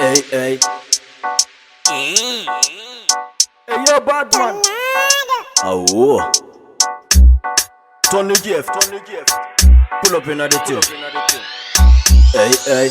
Hey, hey, yo, bad man. Oh, Tony Gift. Pull up in the tune. Hey.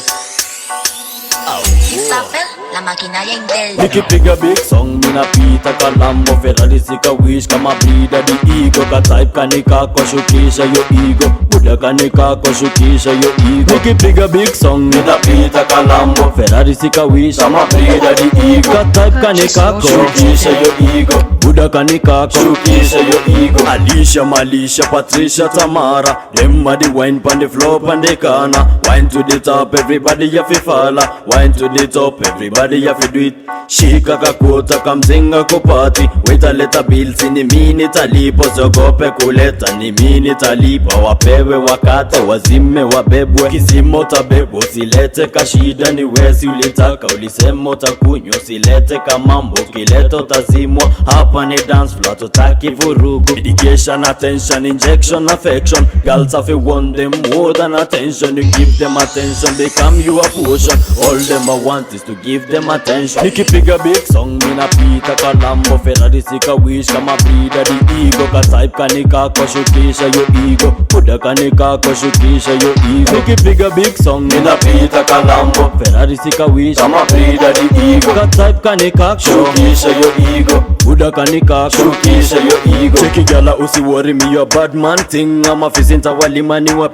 La maquinaria interna. Nikipiga big song minapita Kalambo Ferrari sika wish kama breeder di ego ka type kanika kwa shukisha yo ego Buda kanika kwa shukisha yo ego Nikipiga big song minapita Kalambo Ferrari sika wish kama breeder di ego ka type kanika kwa shukisha yo ego Buda kanika kwa shukisha yo ego Alicia, Malisha, Patricia, Tamara Them a the wine pan the floor pan the corner Wine to the top everybody ya fi falla Wine to the top everybody ya fi do it Shika kakota kamzinga kupati Weta leta bills ni mini talipo Sogope kuleta ni mini talipo Wapewe wakate wazime wabebwe Kisimo tabebo silete kashida ni wezi ulitaka Ulisema utakunywa silete kamambo Kileta utazimwa hapa ni dance floor Tutaki vurugu Medication, attention, injection, affection Girls have you want them more than attention You give them attention, become you a potion All them I want is to give them attention Nikipiga big song, minapita Kalambo Ferrari sika wish kama breeder di ego Ka type kanika kwa shukisha yo ego Buda kanika kwa shukisha yo ego Nikipiga big song, minapita Kalambo Ferrari sika wish kama breeder di ego Ka type kanika kwa shukisha yo ego Buda kanika shukisha yo ego Cheki gala usi worry me your bad man thing Ama fizinta walimani wa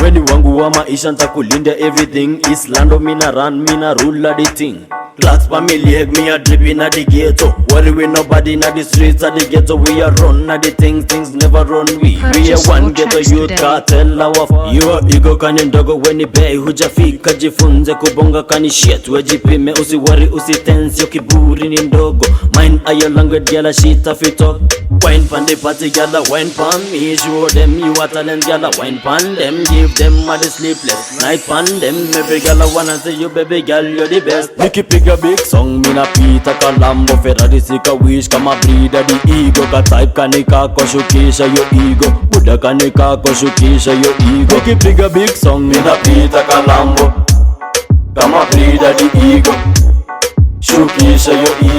Weni wangu wa maisha ntakulinda everything Islando mina run, mina rule the thing Clocks pa me leg, me a drip inna the ghetto Worry with nobody inna the streets of the ghetto We a run na the things never run we a one ghetto youth cartel our You a ego kani ndogo weni bei hujafika Jifunze kubonga kani shit Wejipime usi worry usi tense Yo kiburi ni ndogo Mind ayo language gala shit a fit up Wine pan the party gala wine pan me Show them you a talent gala wine pan them Give them a the sleepless night pan them Every gala wanna say you baby girl you're the best Nikipiga big song minapita Kalambo Ferrari sika wish kama breeder di ego Ka type kanika kwa shukisha yo ego Buda kanika kwa shukisha yo ego Nikipiga big song minapita Kalambo kama breeder di ego Shukisha yo ego